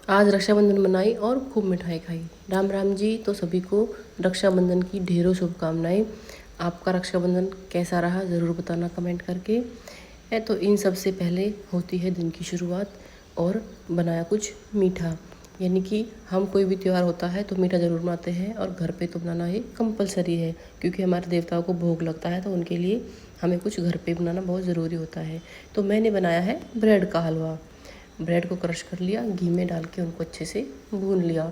आज रक्षाबंधन मनाई और खूब मिठाई खाई। राम राम जी। तो सभी को रक्षाबंधन की ढेरों शुभकामनाएं। आपका रक्षाबंधन कैसा रहा ज़रूर बताना कमेंट करके। है तो इन सब से पहले होती है दिन की शुरुआत और बनाया कुछ मीठा, यानी कि हम कोई भी त्यौहार होता है तो मीठा ज़रूर बनाते हैं और घर पे तो बनाना ही कंपलसरी है, क्योंकि हमारे देवताओं को भोग लगता है तो उनके लिए हमें कुछ घर पे बनाना बहुत ज़रूरी होता है। तो मैंने बनाया है ब्रेड का हलवा। ब्रेड को क्रश कर लिया, घी में डाल के उनको अच्छे से भून लिया,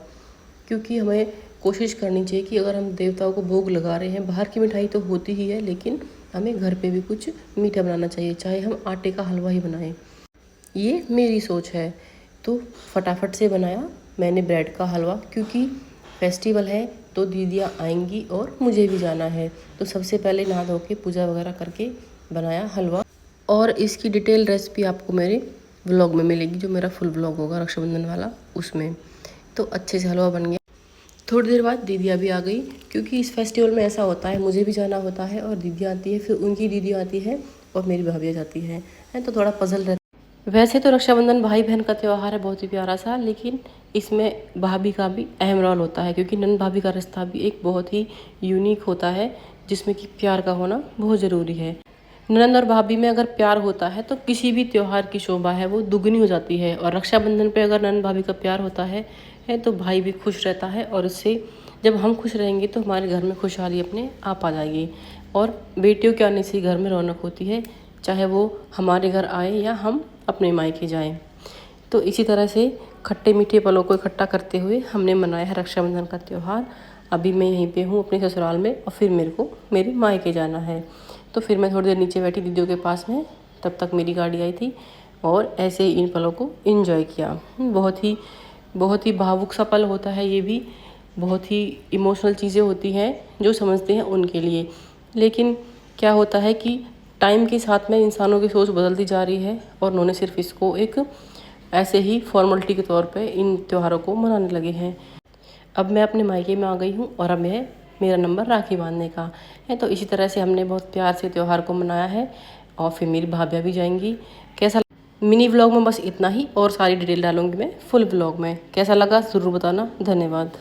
क्योंकि हमें कोशिश करनी चाहिए कि अगर हम देवताओं को भोग लगा रहे हैं, बाहर की मिठाई तो होती ही है, लेकिन हमें घर पे भी कुछ मीठा बनाना चाहिए, चाहे हम आटे का हलवा ही बनाएं। ये मेरी सोच है। तो फटाफट से बनाया मैंने ब्रेड का हलवा, क्योंकि फेस्टिवल है तो दीदियाँ आएंगी और मुझे भी जाना है। तो सबसे पहले नहा धो के पूजा वगैरह करके बनाया हलवा, और इसकी डिटेल रेसिपी आपको मेरे व्लॉग में मिलेगी, जो मेरा फुल व्लॉग होगा रक्षाबंधन वाला, उसमें। तो अच्छे से हलवा बन गया। थोड़ी देर बाद दीदियाँ भी आ गई, क्योंकि इस फेस्टिवल में ऐसा होता है, मुझे भी जाना होता है और दीदियाँ आती है, फिर उनकी दीदियाँ आती है और मेरी भाभियाँ जाती हैं, तो थोड़ा पजल रहता है। वैसे तो रक्षाबंधन भाई बहन का त्यौहार है, बहुत ही प्यारा सा, लेकिन इसमें भाभी का भी अहम रोल होता है, क्योंकि नंद भाभी का रिश्ता भी एक बहुत ही यूनिक होता है, जिसमें कि प्यार का होना बहुत ज़रूरी है। ननद और भाभी में अगर प्यार होता है तो किसी भी त्योहार की शोभा है वो दुगनी हो जाती है। और रक्षाबंधन पे अगर ननद भाभी का प्यार होता है तो भाई भी खुश रहता है, और उससे जब हम खुश रहेंगे तो हमारे घर में खुशहाली अपने आप आ जाएगी। और बेटियों के आने से घर में रौनक होती है, चाहे वो हमारे घर आए या हम अपने मायके जाएं। तो इसी तरह से खट्टे मीठे पलों को इकट्ठा करते हुए हमने मनाया है रक्षाबंधन का त्यौहार। अभी मैं यहीं पे हूँ अपने ससुराल में, और फिर मेरे को मेरे मायके जाना है। तो फिर मैं थोड़ी देर नीचे बैठी दीदियों के पास में, तब तक मेरी गाड़ी आई थी, और ऐसे ही इन पलों को एंजॉय किया। बहुत ही भावुक सा पल होता है ये भी, बहुत ही इमोशनल चीज़ें होती हैं जो समझते हैं उनके लिए। लेकिन क्या होता है कि टाइम के साथ में इंसानों की सोच बदलती जा रही है, और उन्होंने सिर्फ इसको एक ऐसे ही फॉर्मेलिटी के तौर पे इन त्योहारों को मनाने लगे हैं। अब मैं अपने मायके में आ गई हूँ, और अब है मेरा नंबर राखी बांधने का है। तो इसी तरह से हमने बहुत प्यार से त्यौहार को मनाया है, और फिर मेरी भाभियाँ भी जाएंगी। कैसा मिनी व्लॉग में बस इतना ही, और सारी डिटेल डालूंगी मैं फुल व्लॉग में। कैसा लगा ज़रूर बताना। धन्यवाद।